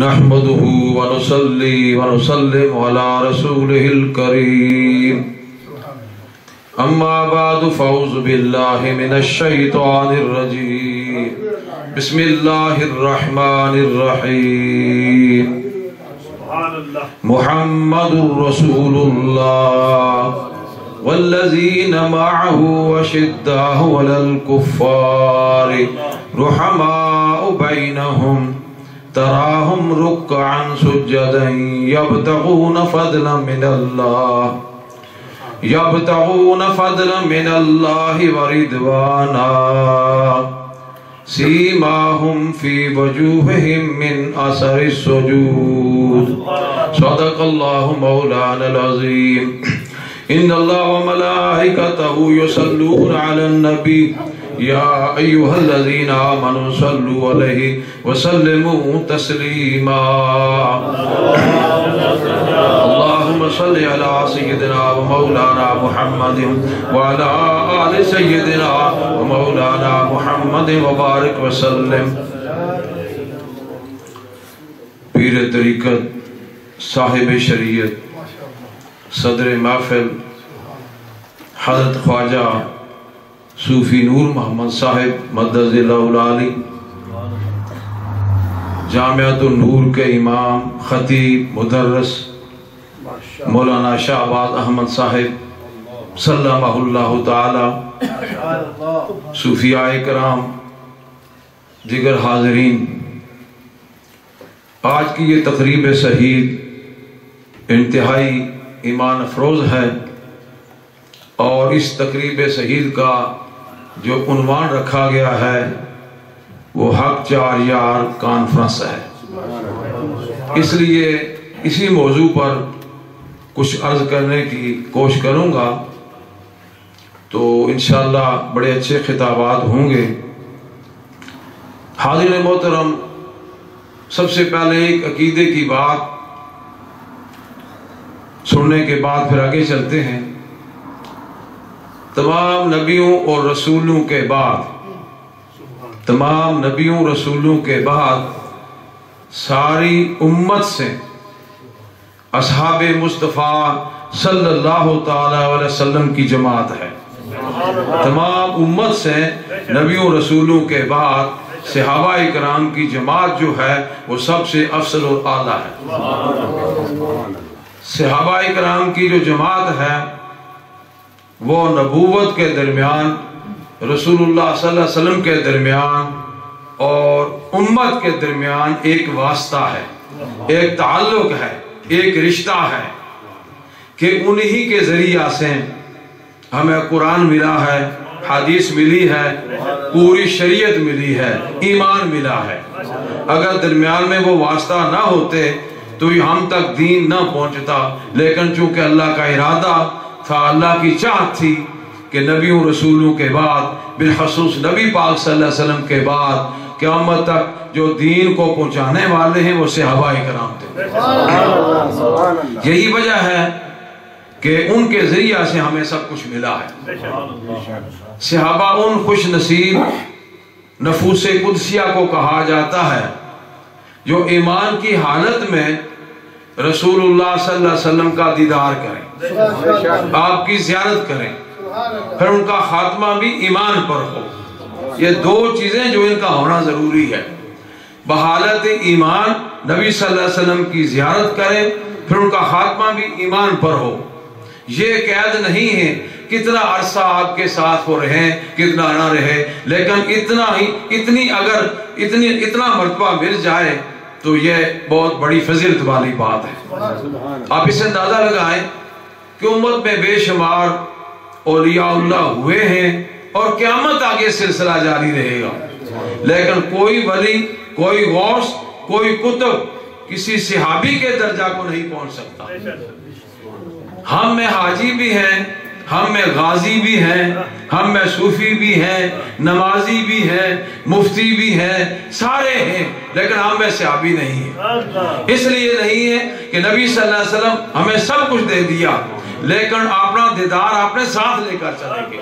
نحمده ونصلي ونسلم على رسوله الكريم اما بعد فاعوذ بالله من الشيطان الرجيم بسم الله الرحمن الرحيم محمد رسول الله والذين معه أشداء على الكفار رحماء بينهم تراهم ركعا سجدا يبتغون فضلا من الله ورضوانا سيماهم في وجوههم من أثر السجود صدق الله مولانا العظيم إن الله وملائكته يصلون على النبي يا أيها الذين آمنوا صلوا عليه وسلموا تسليما اللهم صل على سيدنا ومولانا محمد وعلى آل سيدنا ومولانا محمد وبارك وسلم. پیر طریقت صاحب شریعت صدر محفل حضرت خواجہ صوفی نور محمد صاحب مدد اللہ العالی، جامعۃ النور کے امام خطیب مدرس مولانا شہباز احمد صاحب سلمہ اللہ تعالی، صوفیاء کرام، دیگر حاضرین، آج کی یہ تقریب شہید انتہائی ایمان افروز ہے، اور اس تقریب شہید کا جو عنوان رکھا گیا ہے وہ حق چار یار کانفرنس ہے. اس لیے اسی موضوع پر کچھ عرض کرنے کی کوشش کروں گا، تو انشاءاللہ بڑے اچھے خطابات ہوں گے. حاضرین محترم، سب سے پہلے ایک عقیدے کی بات سننے کے بعد پھر آگے چلتے ہیں. تمام نبیوں اور رسولوں کے بعد ساری امت سے اصحاب مصطفیٰ صلی اللہ تعالی علیہ وسلم کی جماعت ہے. تمام امت سے نبیوں رسولوں کے بعد صحابہ کرام کی جماعت جو ہے وہ سب سے افضل اور اعلیٰ ہے. صحابہ کرام کی جو جماعت ہے وہ نبوت کے درمیان، رسول اللہ صلی اللہ علیہ وسلم کے درمیان اور امت کے درمیان ایک واسطہ ہے، ایک تعلق ہے، ایک رشتہ ہے کہ انہی کے ذریعہ سے ہمیں قرآن ملا ہے، حدیث ملی ہے، پوری شریعت ملی ہے، ایمان ملا ہے. اگر درمیان میں وہ واسطہ نہ ہوتے تو ہم تک دین نہ پہنچتا، لیکن چونکہ اللہ کا ارادہ تھا، اللہ کی چاہت تھی کہ نبیوں رسولوں کے بعد، بالخصوص نبی پاک صلی اللہ علیہ وسلم کے بعد قیامت تک جو دین کو پہنچانے والے ہیں وہ صحابہ کرام تھے. یہی وجہ ہے کہ ان کے ذریعہ سے ہمیں سب کچھ ملا ہے. صحابہ ان خوش نصیب نفوس قدسیہ کو کہا جاتا ہے جو ایمان کی حالت میں رسول اللہ صلی اللہ علیہ وسلم کا دیدار کریں، آپ کی زیارت کریں، پھر ان کا خاتمہ بھی ایمان پر ہو. یہ دو چیزیں جو ان کا ہونا ضروری ہے. بحالت ایمان نبی صلی اللہ علیہ وسلم کی زیارت کریں، پھر ان کا خاتمہ بھی ایمان پر ہو. یہ قید نہیں ہے کتنا عرصہ آپ کے ساتھ ہو رہے کتنا نہ رہے، لیکن اتنا مرتبہ مل جائے تو یہ بہت بڑی فضیلت والی بات ہے. آپ اسے اندازہ لگائیں کہ امت میں بے شمار اولیاء اللہ ہوئے ہیں اور قیامت آگے سلسلہ جاری رہے گا، لیکن کوئی ولی، کوئی غوث، کوئی قطب کسی صحابی کے درجہ کو نہیں پہنچ سکتا. ہم میں حاجی بھی ہیں، ہم میں غازی بھی ہیں، ہم میں صوفی بھی ہیں، نمازی بھی ہیں، مفتی بھی ہیں، سارے ہیں، لیکن ہم میں صحابی نہیں ہیں. اس لیے نہیں ہے کہ نبی صلی اللہ علیہ وسلم ہمیں سب کچھ دے دیا، لیکن اپنا دیدار اپنے ساتھ لے کر چلیں گے.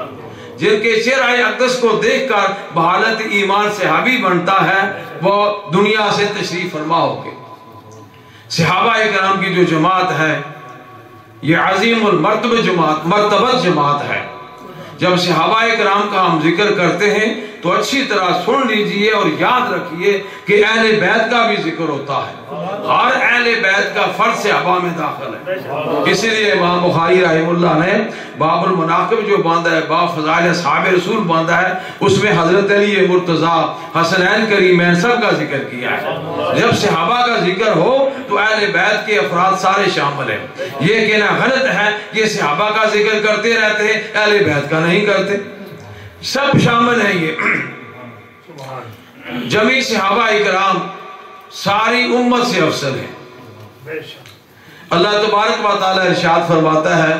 جن کے چہرہ اقدس کو دیکھ کر بحالت ایمان صحابی بنتا ہے وہ دنیا سے تشریف فرما ہو گئے۔ صحابہ کرام کی جو جماعت ہے یہ عظیم مرتبت جماعت ہے۔ جب صحابہ کرام کا ہم ذکر کرتے ہیں تو اچھی طرح سن لیجئے اور یاد رکھیے کہ اہل بیت کا بھی ذکر ہوتا ہے، ہر اہل بیت کا فرض صحابہ میں داخل ہے۔ اسی لیے امام بخاری رحمہ اللہ نے باب المناقب جو باندھا ہے، باب فضائل اصحاب رسول باندھا ہے، اس میں حضرت علی مرتضیٰ، حسنین کریمین سب کا ذکر کیا ہے۔ جب صحابہ کا ذکر ہو تو اہل بیت کے افراد سارے شامل ہیں۔ یہ کہنا غلط ہے کہ صحابہ کا ذکر کرتے رہتے ہیں اہل بیت کا نہیں کرتے، سب شامل ہیں۔ یہ جمیع صحابہ اکرام ساری امت سے افضل ہیں۔ اللہ تبارک و تعالی ارشاد فرماتا ہے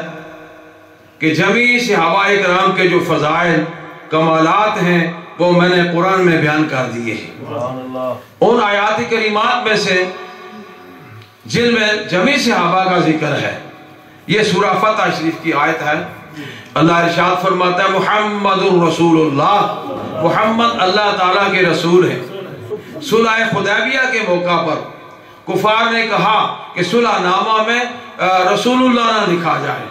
کہ جمیع صحابہ اکرام کے جو فضائل کمالات ہیں وہ میں نے قرآن میں بیان کر دیے ہیں۔ ان آیات کریمات میں سے جن میں جمیع صحابہ کا ذکر ہے، یہ سورہ فتح شریف کی آیت ہے۔ اللہ ارشاد فرماتا ہے محمد الرسول اللہ، محمد اللہ تعالیٰ کے رسول ہیں۔ صلح حدیبیہ کے موقع پر کفار نے کہا کہ صلح نامہ میں رسول اللہ نہ لکھا جائے،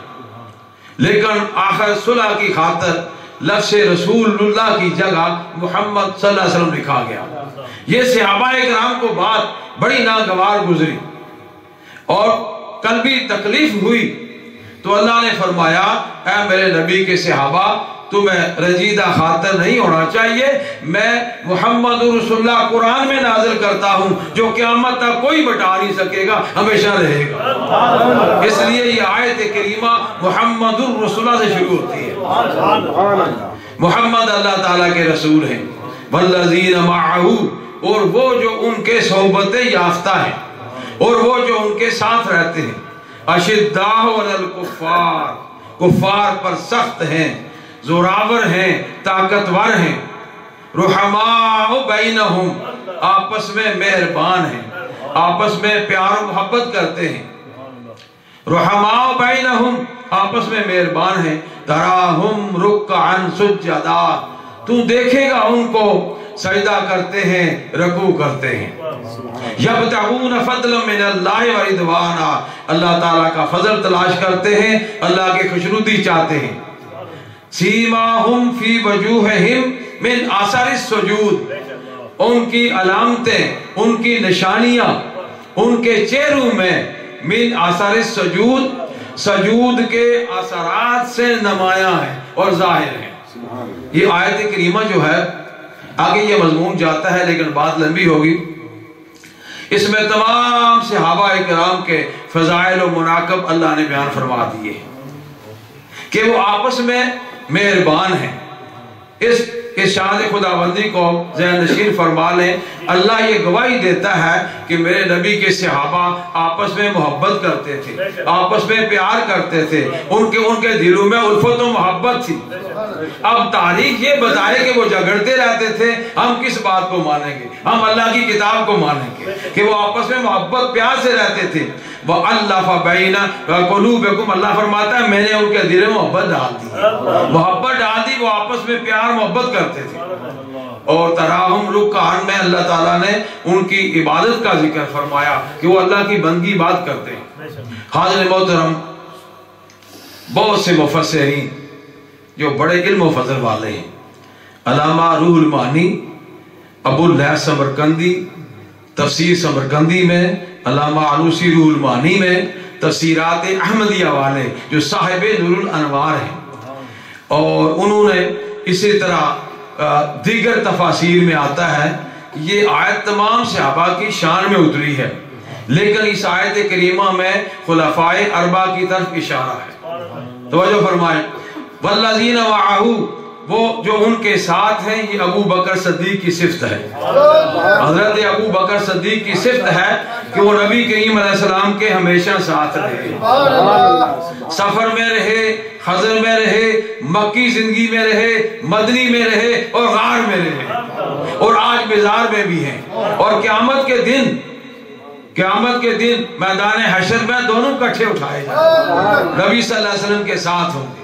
لیکن آخر صلح کی خاطر لفظ رسول اللہ کی جگہ محمد صلی اللہ علیہ وسلم لکھا گیا۔ یہ صحابہ کرام کو بات بڑی ناگوار گزری اور قلبی تکلیف ہوئی تو اللہ نے فرمایا اے میرے نبی کے صحابہ تمہیں رنجیدہ خاطر نہیں ہونا چاہیے، میں محمد رسول اللہ قرآن میں نازل کرتا ہوں جو قیامت تک کوئی بٹا نہیں سکے گا، ہمیشہ رہے گا۔ اس لیے یہ آیت کریمہ محمد رسول اللہ سے شروع ہوتی ہے۔ محمد اللہ تعالیٰ کے رسول ہیں، والذین معہ، اور وہ جو ان کے صحبتیں یافتہ ہیں اور وہ جو ان کے ساتھ رہتے ہیں، اشداء علی الکفار، کفار پر سخت ہیں، زوراور ہیں، طاقتور ہیں، رحماء بینہم، آپس میں مہربان ہیں، آپس میں پیار و محبت کرتے ہیں، رحماء بینہم، آپس میں مہربان ہیں، تراہم رکعا سجدا، تو دیکھے گا ان کو سجدہ کرتے ہیں، رکوع کرتے ہیں، یبتغون فضلا من اللہ ورضوانا، اللہ تعالیٰ کا فضل تلاش کرتے ہیں، اللہ کی خوشنودی چاہتے ہیں، سیماہم فی وجوہہم من اثر السجود، ان کی علامتیں، ان کی نشانیاں ان کے چہروں میں من اثر السجود، سجود کے اثرات سے نمایاں ہیں اور ظاہر ہیں۔ یہ آیت کریمہ جو ہے آگے یہ مضمون جاتا ہے لیکن بات لمبی ہوگی، اس میں تمام صحابہ کرام کے فضائل و مناقب اللہ نے بیان فرما دیے کہ وہ آپس میں مہربان ہیں۔ اس شان خداوندی کو ذہن نشین فرما لیں، اللہ یہ گواہی دیتا ہے کہ میرے نبی کے صحابہ آپس میں محبت کرتے تھے، آپس میں پیار کرتے تھے، ان کے دلوں میں الفت و محبت تھی۔ اب تاریخ یہ بتائے کہ وہ جھگڑتے رہتے تھے، ہم کس بات کو مانیں گے؟ ہم اللہ کی کتاب کو مانیں گے کہ وہ آپس میں محبت پیار سے رہتے تھے۔ وَأَلَّفَ بَيْنَ قُلُوبِكُمْ، اللہ فرماتا ہے میں نے ان کے دل میں محبت ڈال دی، محبت ڈال دی، وہ آپس میں پیار محبت کرتے تھے۔ اور تراہم رکعا میں اللہ تعالیٰ نے ان کی عبادت کا ذکر فرمایا کہ وہ اللہ کی بندگی بات کرتے ہیں۔ حاضر محترم، بہت سے مفسرین جو بڑے علم و فضل والے ہیں، علامہ روح المعانی، ابو اللیث سمرقندی تفسیر سمرقندی میں، علامہ علوسی روح المعانی میں، تفسیرات احمدیہ والے جو صاحب نور الانوار ہیں، اور انہوں نے اسی طرح دیگر تفاسیر میں آتا ہے یہ آیت تمام صحابہ کی شان میں اتری ہے، لیکن اس آیت کریمہ میں خلفائے اربعہ کی طرف اشارہ ہے۔ توجہ فرمائیں، والذین معہ، وہ جو ان کے ساتھ ہیں، یہ ابو بکر صدیق کی صفت ہے۔ حضرت ابو بکر صدیق کی صفت ہے کہ وہ نبی کریم علیہ السلام کے ہمیشہ ساتھ رہے، سفر میں رہے، حضر میں رہے، مکی زندگی میں رہے، مدنی میں رہے اور غار میں رہے، اور آج مزار میں بھی ہیں، اور قیامت کے دن میدان حشر میں دونوں کٹھے اٹھائے جائیں، نبی صلی اللہ علیہ وسلم کے ساتھ ہوں گے۔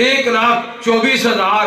1,24,000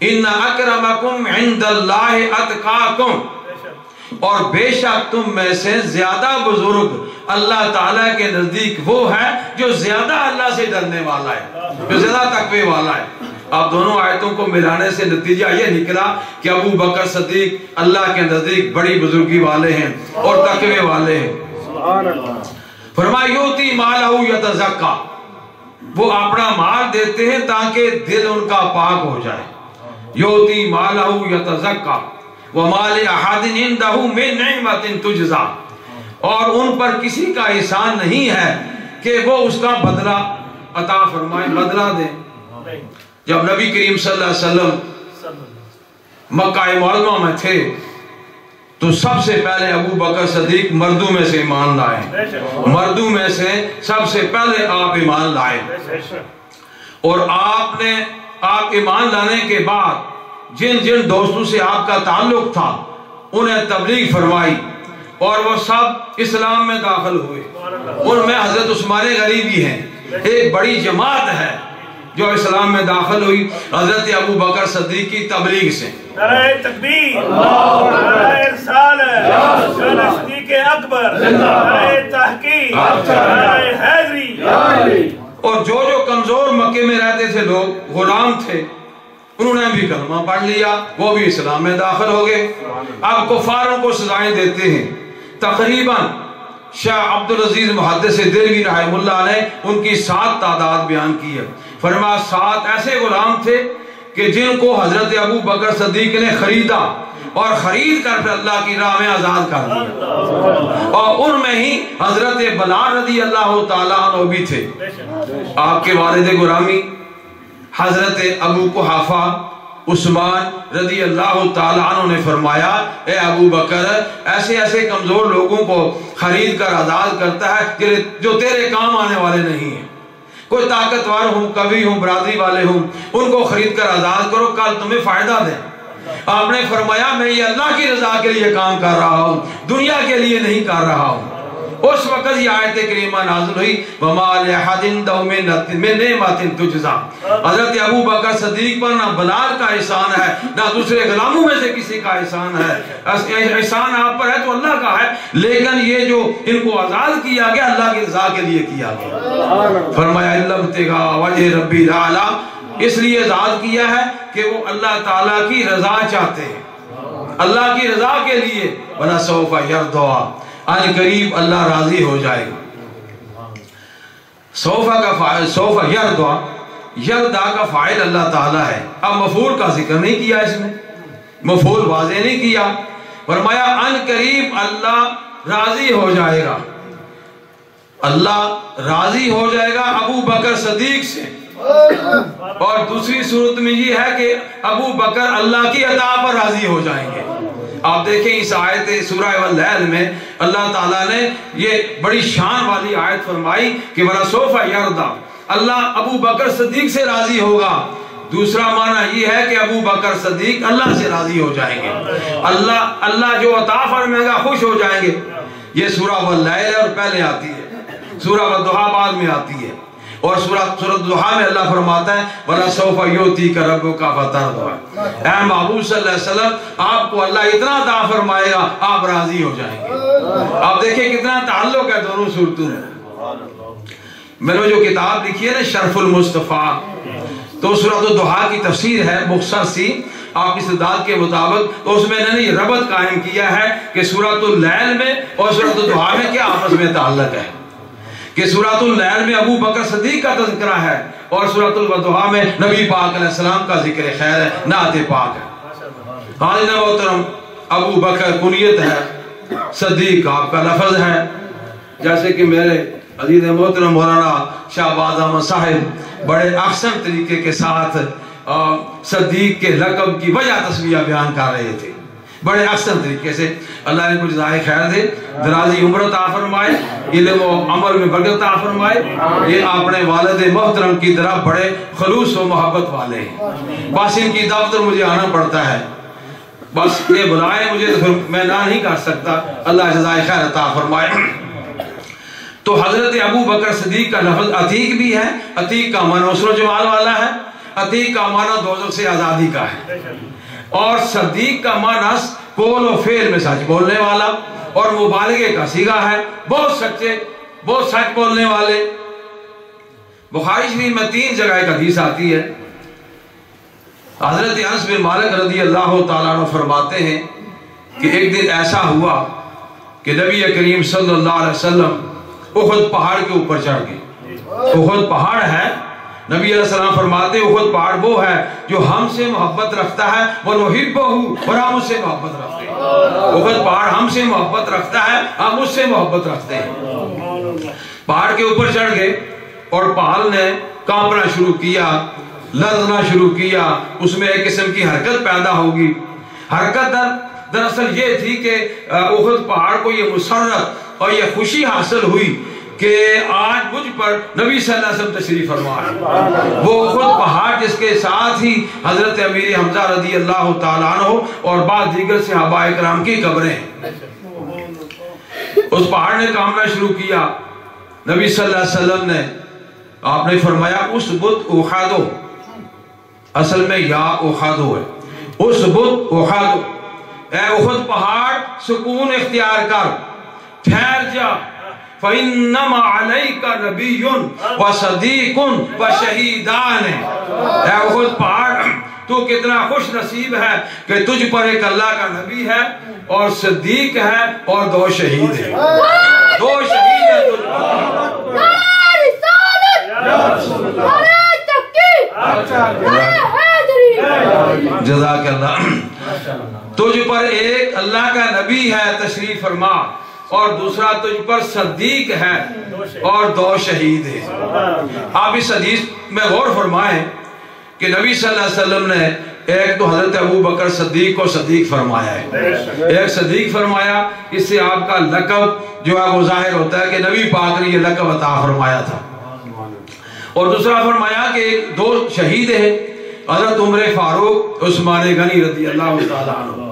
ان اکرمکم عند اللہ اتقاکم، اور بے شک تم میں سے زیادہ بزرگ اللہ تعالیٰ کے نزدیک وہ ہے جو زیادہ اللہ سے ڈرنے والا ہے، جو زیادہ تقوی والا ہے۔ آپ دونوں آیتوں کو ملانے سے نتیجہ یہ نکلا کہ ابو بکر صدیق اللہ کے نزدیک بڑی بزرگی والے ہیں اور تقوی والے ہیں۔ فرمایا یؤتی مالہ یتزکا، وہ اپنا مال دیتے ہیں تاکہ دل ان کا پاک ہو جائے۔ یؤتی مالہ یتزکا وما لأحد عنده من نعمة تجزا، اور ان پر کسی کا احسان نہیں ہے کہ وہ اس کا بدلہ عطا فرمائے، بدلہ دے۔ جب نبی کریم صلی اللہ علیہ وسلم مکہ معظمہ میں تھے تو سب سے پہلے ابو بکر صدیق مردوں میں سے ایمان لائے، مردوں میں سے سب سے پہلے آپ ایمان لائے، اور آپ ایمان لانے کے بعد جن جن دوستوں سے آپ کا تعلق تھا انہیں تبلیغ فرمائی اور وہ سب اسلام میں داخل ہوئے۔ ان میں حضرت عثمان غنی بھی ہیں، ایک بڑی جماعت ہے جو اسلام میں داخل ہوئی حضرت ابو بکر صدیق کی تبلیغ سے۔ نعرہ تکبیر، نعرہ رسالت، نعرہ صدیق اکبر، نعرہ تحقیق، نعرہ حیدری۔ اور جو کمزور مکے میں رہتے تھے لوگ، غلام تھے، انہوں نے بھی کلمہ پڑھ لیا، وہ بھی اسلام میں داخل ہو گئے۔ اب کفاروں کو سزائیں دیتے ہیں۔ تقریباً شاہ عبدالعزیز محدث دہلوی رحمہ اللہ نے ان کی 7 تعداد بیان کی ہے۔ فرمایا 7 ایسے غلام تھے کہ جن کو حضرت ابو بکر صدیق نے خریدا اور خرید کر پھر اللہ کی راہ میں آزاد کر دیا، اور ان میں ہی حضرت بلال رضی اللہ تعالیٰ عنہ بھی تھے۔ آپ کے والد گرامی حضرت ابو قحافہ عثمان رضی اللہ تعالیٰ عنہ نے فرمایا، اے ابو بکر، ایسے ایسے کمزور لوگوں کو خرید کر آزاد کرتا ہے جو تیرے کام آنے والے نہیں ہیں۔ کوئی طاقتور ہوں، قوی ہوں، برادری والے ہوں، ان کو خرید کر آزاد کرو، کل تمہیں فائدہ دیں۔ آپ نے فرمایا میں یہ اللہ کی رضا کے لیے کام کر رہا ہوں، دنیا کے لیے نہیں کر رہا ہوں۔ اس وقت یہ آیت کریمہ نازل ہوئی وَمَا لِأَحَدٍ عِندَهُ مِن نِعْمَةٍ تُجْزَىٰ۔ حضرت ابو بکر صدیق پر نہ بلال کا احسان ہے، نہ دوسرے غلاموں میں سے کسی کا احسان ہے۔ احسان آپ پر ہے تو اللہ کا ہے، لیکن یہ جو ان کو آزاد کیا گیا اللہ کی رضا کے لیے کیا گیا۔ فرمایا إِلَّا ابْتِغَاءَ وَجْهِ رَبِّ الْأَعْلَىٰ، اس لیے آزاد کیا ہے کہ وہ اللہ تعالیٰ کی رضا چاہتے ہیں، اللہ کی رضا کے لیے۔ وَلَسَوْفَ يَرْضَىٰ، ان قریب اللہ راضی ہو جائے گا۔ سوفا کا فاعل، سوفا یرضا، یرضا کا فاعل اللہ تعالیٰ ہے۔ اب مفعول کا ذکر نہیں کیا، اس میں مفعول واضح نہیں کیا۔ فرمایا ان قریب اللہ راضی ہو جائے گا، اللہ راضی ہو جائے گا ابو بکر صدیق سے۔ اور دوسری صورت میں یہ ہے کہ ابو بکر اللہ کی عطا پر راضی ہو جائیں گے۔ آپ دیکھیں اس آیت سورہ واللیل میں اللہ تعالیٰ نے یہ بڑی شان والی آیت فرمائی کہ وَلَسَوْفَ يَرْضَىٰ، اللہ ابو بکر صدیق سے راضی ہوگا۔ دوسرا معنی یہ ہے کہ ابو بکر صدیق اللہ سے راضی ہو جائیں گے، اللہ جو عطا فرمائے گا خوش ہو جائیں گے۔ یہ سورہ واللیل اور پہلے آتی ہے، سورہ والضحیٰ بعد میں آتی ہے، اور سورہ الضحیٰ میں اللہ فرماتا ہے وَلَسَوْفَ يُؤْتِيكَ رَبُّكَ فَتَرْضَىٰ، اے محبوب صلی اللہ علیہ وسلم آپ کو اللہ اتنا عطا فرمائے گا آپ راضی ہو جائیں گے۔ آپ دیکھیں کتنا تعلق ہے دونوں صورتوں میں۔ میں نے جو کتاب لکھی ہے نا شرف المصطفیٰ، تو سورۃ الضحیٰ کی تفسیر ہے مختصر سی آپ کی استدلال کے مطابق، تو اس میں نے یہ ربط قائم کیا ہے کہ سورۃ اللیل میں اور سورۃ الضحیٰ میں کیا آپس میں تعلق ہے، کہ سورۃ اللیل میں ابو بکر صدیق کا تذکرہ ہے اور سورۃ الضحیٰ میں نبی پاک علیہ السلام کا ذکر خیر ہے، نعت پاک ہے۔ حاضرین محترم، ابو بکر کنیت ہے، صدیق آپ کا لفظ ہے، جیسے کہ میرے عزیز محترم مولانا شہباز احمد صاحب بڑے احسن طریقے کے ساتھ صدیق کے لقب کی وجہ تسمیہ بیان کر رہے تھے، بڑے احسن طریقے سے۔ اللہ ان کو جزائے خیر دے، درازی عمر عطا فرمائے، علم و عمل میں برکت عطا فرمائے۔ یہ اپنے والد محترم کی طرح بڑے خلوص و محبت والے ہیں، بس ان کی دعوت پر مجھے آنا پڑتا ہے، بس یہ بلائے مجھے تو میں نہ نہیں کر سکتا۔ اللہ جزائے خیر عطا فرمائے۔ تو حضرت ابو بکر صدیق کا لفظ عتیق بھی ہے، عتیق کا معنی حسن و جمال والا ہے، عتیق کا معنی دوزخ سے آزادی کا ہے، اور صدیق کا معنی قول و فعل میں سچ بولنے والا، اور مبالغے کا صیغہ ہے بہت سچے، بہت سچ بولنے والے۔ بخاری شریف میں 3 جگہ ایک حدیث آتی ہے، حضرت انس بن مالک رضی اللہ تعالیٰ عنہ فرماتے ہیں کہ ایک دن ایسا ہوا کہ نبی کریم صلی اللہ علیہ وسلم احد پہاڑ کے اوپر چڑھ گئے۔ احد پہاڑ ہے، نبی علیہ السلام فرماتے ہیں احد پہاڑ وہ ہے جو ہم سے محبت رکھتا ہے، وَنُحِبُّهُ، اور ہم اس سے محبت رکھتے ہیں۔ احد پہاڑ ہم سے محبت رکھتا ہے، ہم اس سے محبت رکھتے ہیں۔ پہاڑ کے اوپر چڑھ گئے اور پہاڑ نے کانپنا شروع کیا، لرزنا شروع کیا، اس میں ایک قسم کی حرکت پیدا ہوگی۔ حرکت دراصل یہ تھی کہ احد پہاڑ کو یہ مسرت اور یہ خوشی حاصل ہوئی کہ آج مجھ پر نبی صلی اللہ علیہ وسلم تشریف فرما ہے۔ وہ احد پہاڑ جس کے ساتھ ہی حضرت امیر حمزہ رضی اللہ تعالیٰ عنہ اور بعض دیگر صحابہ کرام کی قبریں ہیں۔ اس پہاڑ نے کامنا شروع کیا، نبی صلی اللہ علیہ وسلم نے آپ نے فرمایا اسبت احدو، اصل میں یا احدو ہے، اسبت احدو، اے احد پہاڑ سکون اختیار کر، ٹھہر جا، فَإِنَّمَا عَلَيْكَ نَبِيٌّ وَصَدِيقٌ وَشَهِيدَانِ۔ اے احد پہاڑ تو کتنا خوش نصیب ہے کہ تجھ پر ایک اللہ کا نبی ہے اور صدیق ہے اور 2 شہید ہیں، 2 شہید ہیں تجھ پر۔ جزاک اللہ۔ تجھ پر ایک اللہ کا نبی ہے تشریف فرما، اور دوسرا تجھ پر صدیق ہے اور 2 شہید ہیں۔ آپ اس حدیث میں غور فرمائیں کہ نبی صلی اللہ علیہ وسلم نے ایک تو حضرت ابو بکر صدیق کو صدیق فرمایا ہے، ایک صدیق فرمایا، اس سے آپ کا لقب جو ہے وہ ظاہر ہوتا ہے کہ نبی پاک نے یہ لقب عطا فرمایا تھا۔ اور دوسرا فرمایا کہ 2 شہید ہیں، حضرت عمر فاروق، عثمان غنی رضی اللہ تعالیٰ عنہ۔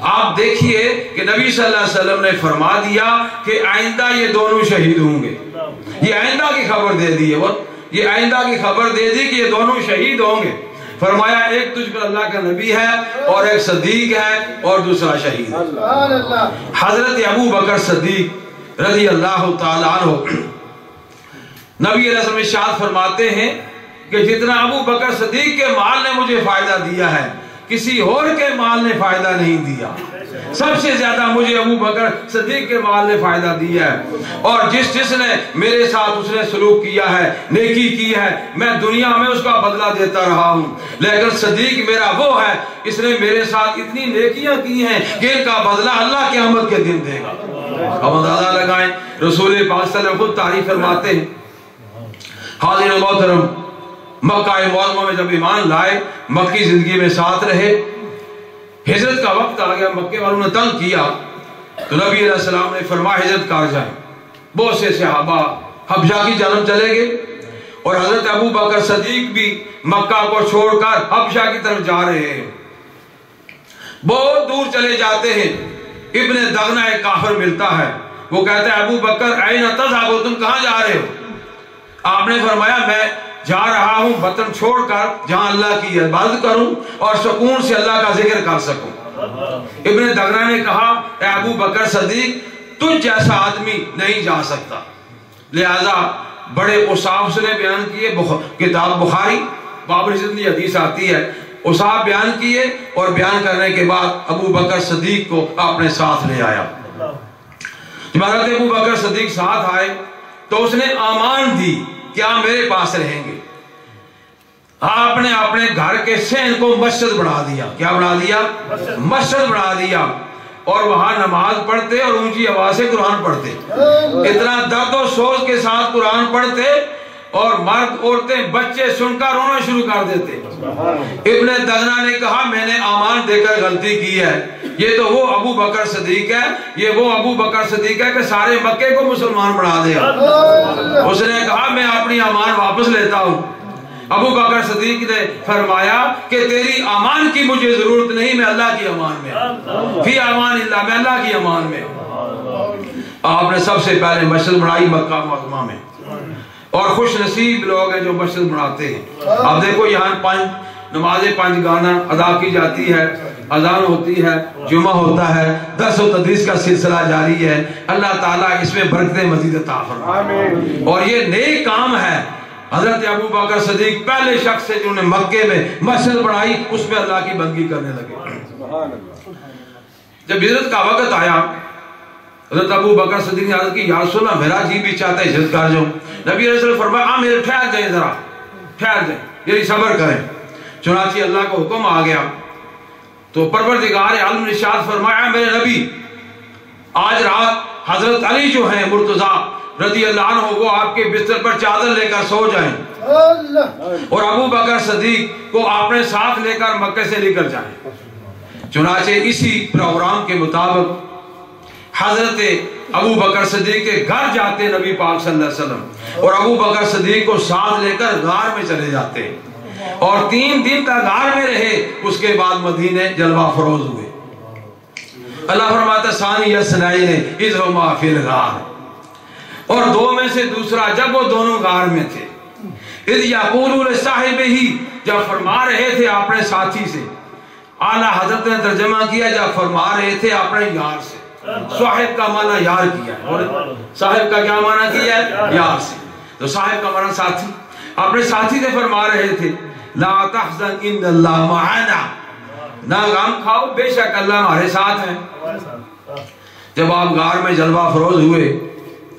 آپ دیکھیے کہ نبی صلی اللہ علیہ وسلم نے فرما دیا کہ آئندہ یہ دونوں شہید ہوں گے، یہ آئندہ کی خبر دے دی ہے، یہ آئندہ کی خبر دے دی کہ یہ دونوں شہید ہوں گے۔ فرمایا ایک تجھ پر اللہ کا نبی ہے اور ایک صدیق ہے اور دوسرا شہید ہے۔ حضرت ابو بکر صدیق رضی اللہ تعالیٰ عنہ نبی علیہ السلام ارشاد فرماتے ہیں کہ جتنا ابو بکر صدیق کے مال نے مجھے فائدہ دیا ہے کسی اور کے مال نے فائدہ نہیں دیا، سب سے زیادہ مجھے ابو بکر صدیق کے مال نے فائدہ دیا ہے، اور جس نے میرے ساتھ اس نے سلوک کیا ہے، نیکی کی ہے، میں دنیا میں اس کا بدلہ دیتا رہا ہوں، لیکن صدیق میرا وہ ہے اس نے میرے ساتھ اتنی نیکیاں کی ہیں کہ ان کا بدلہ اللہ قیامت کے دن دے گا۔ اب اندازہ لگائیں، رسول پاک صلی اللہ علیہ وسلم خود تعریف فرماتے ہیں، حاضر محترم مکہ معظمہ میں جب ایمان لائے، مکی زندگی میں ساتھ رہے، ہجرت کا وقت آ گیا، مکے والوں نے تنگ کیا تو نبی علیہ السلام نے فرمایا ہجرت کر جائیں۔ بہت سے صحابہ حبشہ کی جانب چلے گئے اور حضرت ابو بکر صدیق بھی مکہ کو چھوڑ کر حبشہ کی طرف جا رہے ہیں، بہت دور چلے جاتے ہیں۔ ابن دغنہ ایک کافر ملتا ہے، وہ کہتا ہے ابو بکر این تذهب، تم کہاں جا رہے ہو؟ آپ نے فرمایا میں جا رہا ہوں وطن چھوڑ کر جہاں اللہ کی عبادت کروں اور سکون سے اللہ کا ذکر کر سکوں۔ ابن دغنہ نے کہا اے ابو بکر صدیق تجھ جیسا آدمی نہیں جا سکتا، لہذا بڑے اصحاب نے بیان کیے، کتاب بخاری باب رضی حدیث آتی ہے، اصحاب بیان کیے اور بیان کرنے کے بعد ابو بکر صدیق کو اپنے ساتھ لے آیا۔ جب حضرت ابو بکر صدیق ساتھ آئے تو اس نے امان دی کہ آپ میرے پاس رہیں گے۔ آپ نے اپنے گھر کے صحن کو مسجد بنا دیا۔ کیا بنا دیا؟ مسجد بنا دیا، اور وہاں نماز پڑھتے اور اونچی آواز سے قرآن پڑھتے، اتنا درد و سوز کے ساتھ قرآن پڑھتے اور مرد عورتیں بچے سن کر رونا شروع کر دیتے۔ ابن دغنہ نے کہا میں نے امان دے کر غلطی کی ہے، یہ تو وہ ابو بکر صدیق ہے، یہ وہ ابو بکر صدیق ہے کہ سارے مکے کو مسلمان بنا دے گا۔ اس نے کہا میں اپنی امان واپس لیتا ہوں۔ ابو بکر صدیق نے فرمایا کہ تیری امان کی مجھے ضرورت نہیں، میں اللہ کی امان میں، فی امان اللہ، میں اللہ کی امان میں۔ آپ نے سب سے پہلے مسجد بنائی مکہ معظمہ میں، اور خوش نصیب لوگ ہیں جو مسجد بناتے ہیں۔ اب دیکھو یہاں نمازیں 5 گانا ادا کی جاتی ہے، اذان ہوتی ہے، جمعہ ہوتا ہے، درس و تدریس کا سلسلہ جاری ہے۔ اللہ تعالیٰ اس میں برکتیں مزید عطا فرمائے، اور یہ نیک کام ہے۔ حضرت ابو بکر صدیق پہلے شخص سے جنہوں نے مکے میں مسجد بنائی، اس میں اللہ کی بندگی کرنے لگے۔ جب ہجرت کا وقت آیا، حضرت ابو بکر صدیق نے عرض کی یا رسول اللہ میرا جی بھی چاہتا ہے ہجرت کر جاؤں۔ نبی علیہ السلام نے فرمایا میرے ٹھہر جائیں، ذرا ٹھہر جائیں، یعنی صبر کریں۔ چنانچہ اللہ کا حکم آ گیا تو پروردگار عالم نے ارشاد فرمایا میرے نبی آج رات حضرت علی جو ہیں مرتضیٰ رضی اللہ عنہ وہ آپ کے بستر پر چادر لے کر سو جائیں، اور ابو بکر صدیق کو اپنے ساتھ لے کر مکے سے لے کر جائیں۔ چنانچہ اسی پروگرام کے مطابق حضرت ابو بکر صدیق کے گھر جاتے نبی پاک صلی اللہ علیہ وسلم، اور ابو بکر صدیق کو ساتھ لے کر غار میں چلے جاتے، اور 3 دن تک غار میں رہے۔ اس کے بعد مدینے جلوہ فروز ہوئے۔ اللہ فرماتا ثانی اثنین اذ ہما فی الغار، اور 2 میں سے دوسرا جب وہ دونوں غار میں تھے، اذ یقول لصاحبہ جب فرما رہے تھے اپنے ساتھی سے، اعلیٰ حضرت نے ترجمہ کیا جب فرما رہے تھے اپنے یار سے۔ صاحب کا معنی یار کیا ہے، اور صاحب کا کیا معنی کیا ہے؟ یار سے۔ تو صاحب کا معنی ساتھی، اپنے ساتھی سے فرما رہے تھے لا تحزن ان اللہ معنا، نہ غم کھاؤ بے شک اللہ ہمارے ساتھ ہے۔ جب آپ غار میں جلوہ فروز ہوئے،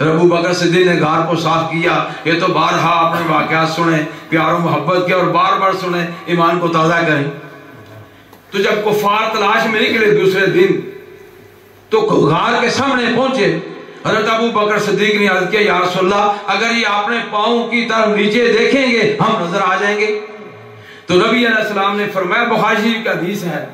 ابو بکر صدیق نے غار کو صاف کیا۔ یہ تو بارہا اپنے واقعات سنیں، پیار و محبت کے، اور بار بار سنیں، ایمان کو تازہ کریں۔ تو جب کفار تلاش میں نکلے دوسرے دن تو غار کے سامنے پہنچے، حضرت ابو بکر صدیق نے عرض کیا یا رسول اللہ اگر یہ اپنے پاؤں کی طرف نیچے دیکھیں گے ہم نظر آ جائیں گے۔ تو نبی علیہ السلام نے فرمایا، بخاری کا حدیث ہے،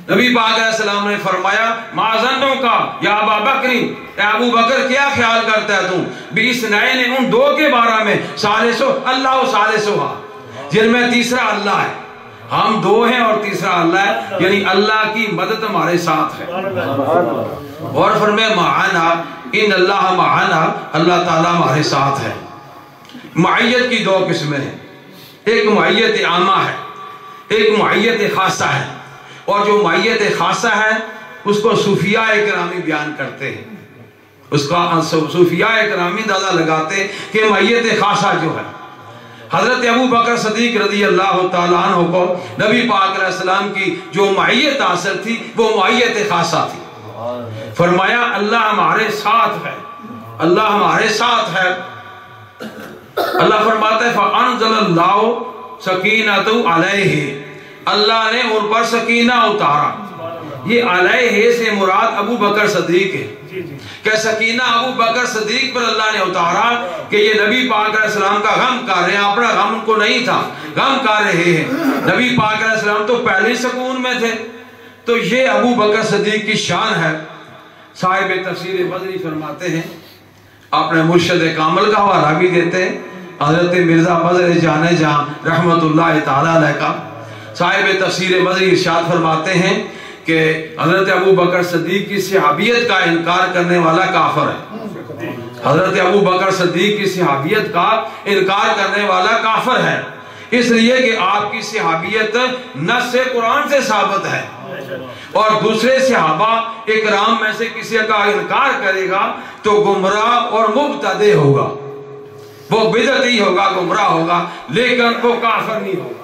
نبی پاک علیہ السلام نے فرمایا ما ظنوں کا یا ابا بکر، اے ابو بکر کیا خیال کرتا ہے تم بیس نئے نے ان 2 کے بارے میں ثالثو اللہ و ثالثھا، جن میں تیسرا اللہ ہے، ہم 2 ہیں اور تیسرا اللہ ہے، یعنی اللہ کی مدد ہمارے ساتھ ہے۔ اور فرمایا معنا ان اللہ معنا، اللہ تعالیٰ ہمارے ساتھ ہے۔ معیت کی 2 قسمیں ہیں، ایک معیت عامہ ہے، ایک معیت خاصہ ہے، اور جو معیت خاصہ ہے اس کو صوفیاء اکرامی بیان کرتے ہیں، اس کا صوفیاء اکرامی اندازہ لگاتے کہ معیت خاصہ جو ہے حضرت ابو بکر صدیق رضی اللہ تعالیٰ عنہ کو نبی پاک علیہ السلام کی جو معیت حاصل تھی وہ معیت خاصہ تھی۔ فرمایا اللہ ہمارے ساتھ ہے، اللہ ہمارے ساتھ ہے۔ اللہ فرماتا ہے فَأَنزَلَ اللَّهُ سَكِينَتَهُ عَلَيْهِ، اللہ نے ان پر سکینہ اتارا۔ یہ علیہ سے مراد ابو بکر صدیق ہے کہ سکینہ ابو بکر صدیق پر اللہ نے اتارا کہ یہ نبی پاک علیہ السلام کا غم کر رہے ہیں، اپنا غم ان کو نہیں تھا، غم کر رہے ہیں۔ نبی پاک علیہ السلام تو پہلے سکون میں تھے، تو یہ ابو بکر صدیق کی شان ہے۔ صاحب تفسیر بدری فرماتے ہیں، اپنے مرشد کامل کا حوالہ بھی دیتے ہیں، حضرت مرزا فضل جانے جہاں رحمت اللہ تعالیٰ علیہ کا صاحب تفسیر بدری ارشاد فرماتے ہیں کہ حضرت ابو بکر صدیق کی صحابیت کا انکار کرنے والا کافر ہے۔ حضرت ابو بکر صدیق کی صحابیت کا انکار کرنے والا کافر ہے، اس لیے کہ آپ کی صحابیت نص قرآن سے ثابت ہے، اور دوسرے صحابہ اکرام میں سے کسی کا انکار کرے گا تو گمراہ اور مبتدع ہوگا، وہ بدعتی ہوگا، گمراہ ہوگا، لیکن وہ کافر نہیں ہوگا۔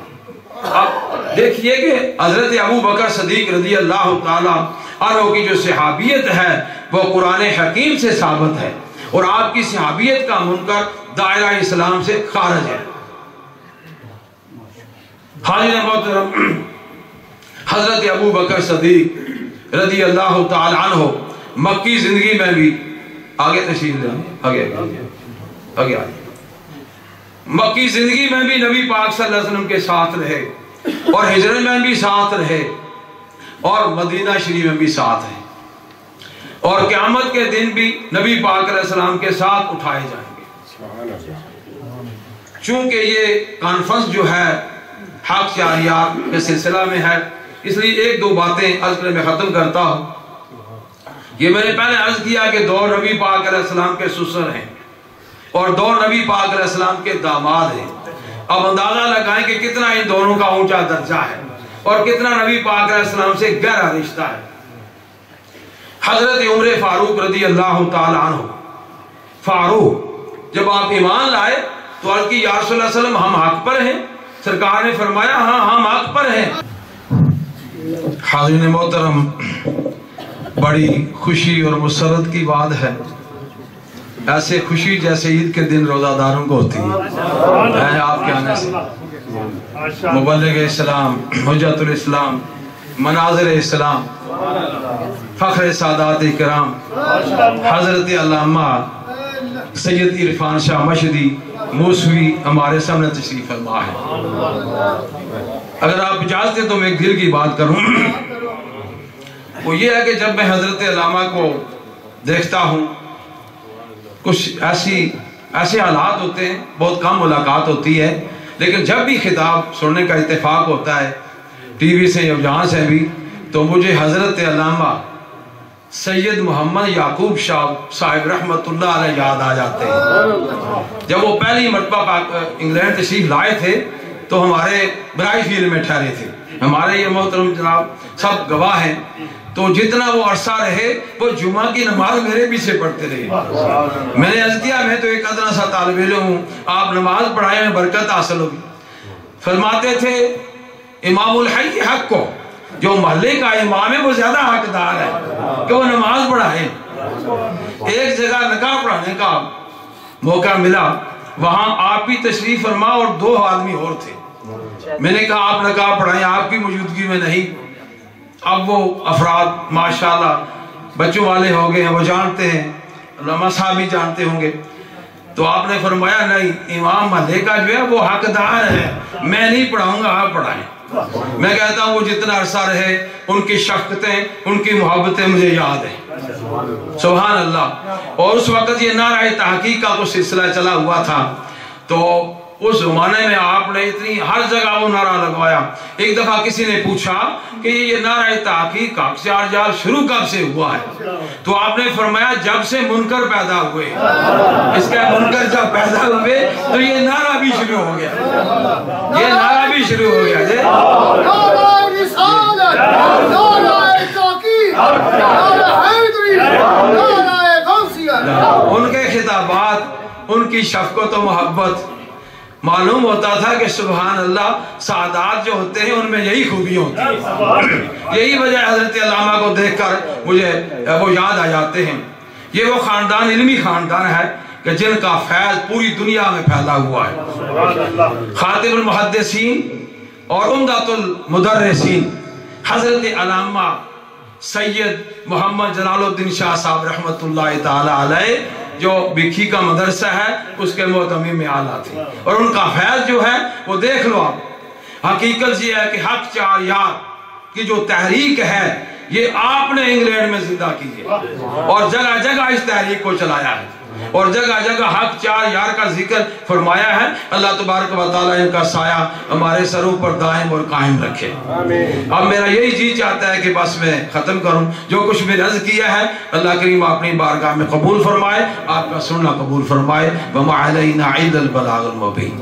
اب دیکھیے کہ حضرت ابو بکر صدیق رضی اللہ تعالیٰ عنہ کی جو صحابیت ہے وہ قرآن حکیم سے ثابت ہے، اور آپ کی صحابیت کا منکر دائرہ اسلام سے خارج ہے۔ حاضرین محترم، حضرت ابو بکر صدیق رضی اللہ تعالی عنہ مکی زندگی میں بھی آگے تشریف لیں، آگے مکی زندگی میں بھی نبی پاک صلی اللہ علیہ وسلم کے ساتھ رہے، اور ہجرت میں بھی ساتھ رہے، اور مدینہ شریف میں بھی ساتھ ہیں، اور قیامت کے دن بھی نبی پاک علیہ السلام کے ساتھ اٹھائے جائیں گے۔ چونکہ یہ کانفرنس جو ہے حق جاریات کے سلسلہ میں ہے، اس لیے 1-2 باتیں عرض کرنے میں ختم کرتا ہوں۔ یہ میں نے پہلے عرض کیا کہ 2 نبی پاک علیہ السلام کے سسر ہیں، اور 2 نبی پاک علیہ السلام کے داماد ہیں. اب اندازہ لگائیں کہ کتنا ان دونوں کا اونچا درجہ ہے اور کتنا نبی پاک علیہ السلام سے گہرا رشتہ ہے. حضرت عمر فاروق رضی اللہ تعالی عنہ فاروق جب آپ ایمان لائے تو عرض کی یا رسول اللہ صلی اللہ علیہ وسلم ہم حق پر ہیں؟ سرکار نے فرمایا ہاں ہم حق پر ہیں. حاضرین محترم، بڑی خوشی اور مسرت کی بات ہے. ایسے خوشی جیسے عید کے دن روزہ داروں کو ہوتی ہے آپ کے آنے سے. مبلغ اسلام، حجت الاسلام، مناظر اسلام، فخر سادات کرام حضرت علامہ سید عرفان شاہ مشہدی موسوی ہمارے سامنے تشریف فرما ہے. اگر آپ اجازت دیں تو میں ایک دل کی بات کروں. وہ یہ ہے کہ جب میں حضرت علامہ کو دیکھتا ہوں، کچھ ایسے حالات ہوتے ہیں، بہت کم ملاقات ہوتی ہے، لیکن جب بھی خطاب سننے کا اتفاق ہوتا ہے ٹی وی سے یا جہاں سے بھی، تو مجھے حضرت علامہ سید محمد یعقوب شاہ صاحب رحمت اللہ علیہ یاد آ جاتے ہیں. جب وہ پہلی مرتبہ انگلینڈ تشریف لائے تھے تو ہمارے برائی فیلڈ میں ٹھہرے تھے. ہمارے یہ محترم جناب سب گواہ ہیں. تو جتنا وہ عرصہ رہے وہ جمعہ کی نماز میرے پیچھے پڑھتے رہے. میں نے عرض کیا میں تو ایک ادنا سا طالب علم ہوں، آپ نماز پڑھائیں میں برکت حاصل ہوگی. فرماتے تھے امام الحی حق کو، جو محلے کا امام ہے وہ زیادہ حقدار ہے کہ وہ نماز پڑھائے. ایک جگہ نکاح پڑھانے کا موقع ملا، وہاں آپ بھی تشریف فرما اور 2 آدمی اور تھے. میں نے کہا آپ نکاح پڑھائیں، آپ کی موجودگی میں نہیں. اب وہ افراد ماشاءاللہ بچوں والے ہو گئے ہیں، وہ جانتے ہیں، علامہ صاحب بھی جانتے ہوں گے. تو آپ نے فرمایا نہیں، امام محلے کا جو ہے وہ حقدار ہے، میں نہیں پڑھاؤں گا، آپ پڑھائیں. میں کہتا ہوں وہ جتنا عرصہ رہے ان کی شفقتیں، ان کی محبتیں مجھے یاد ہیں. سبحان اللہ. اور اس وقت یہ نعرہ تحقیق کا کچھ سلسلہ چلا ہوا تھا، تو اس زمانے میں آپ نے اتنی ہر جگہ وہ نعرہ لگوایا. ایک دفعہ کسی نے پوچھا کہ یہ نعرہ تحقیق کا جال شروع کب سے ہوا ہے؟ تو آپ نے فرمایا جب سے منکر پیدا ہوئے. اس کا منکر جب پیدا ہوئے تو یہ نعرہ بھی شروع ہو گیا، یہ نعرہ بھی شروع ہو گیا. ان کے خطابات، ان کی شفقت و محبت، معلوم ہوتا تھا کہ سبحان اللہ سعادات جو ہوتے ہیں ان میں یہی خوبیاں ہوتی ہیں. یہی وجہ حضرت علامہ کو دیکھ کر مجھے وہ یاد آ جاتے ہیں. یہ وہ خاندان، علمی خاندان ہے کہ جن کا فیض پوری دنیا میں پھیلا ہوا ہے. خاتم المحدثین اور عمدۃ المدرسین حضرت علامہ سید محمد جلال الدین شاہ صاحب رحمت اللہ تعالی علیہ، جو بکھی کا مدرسہ ہے اس کے معتمم اعلیٰ تھے. اور ان کا فیض جو ہے وہ دیکھ لو آپ. حقیقت یہ ہے کہ حق 4 یار کی جو تحریک ہے یہ آپ نے انگلینڈ میں زندہ کی ہے اور جگہ جگہ اس تحریک کو چلایا ہے اور جگہ جگہ حق 4 یار کا ذکر فرمایا ہے. اللہ تبارک و تعالی ان کا سایہ ہمارے سروں پر دائم اور قائم رکھے. اب میرا یہی جی چاہتا ہے کہ بس میں ختم کروں. جو کچھ میں عرض کیا ہے اللہ کریم اپنی بارگاہ میں قبول فرمائے، آپ کا سننا قبول فرمائے. وما علینا الا البلاغ المبین.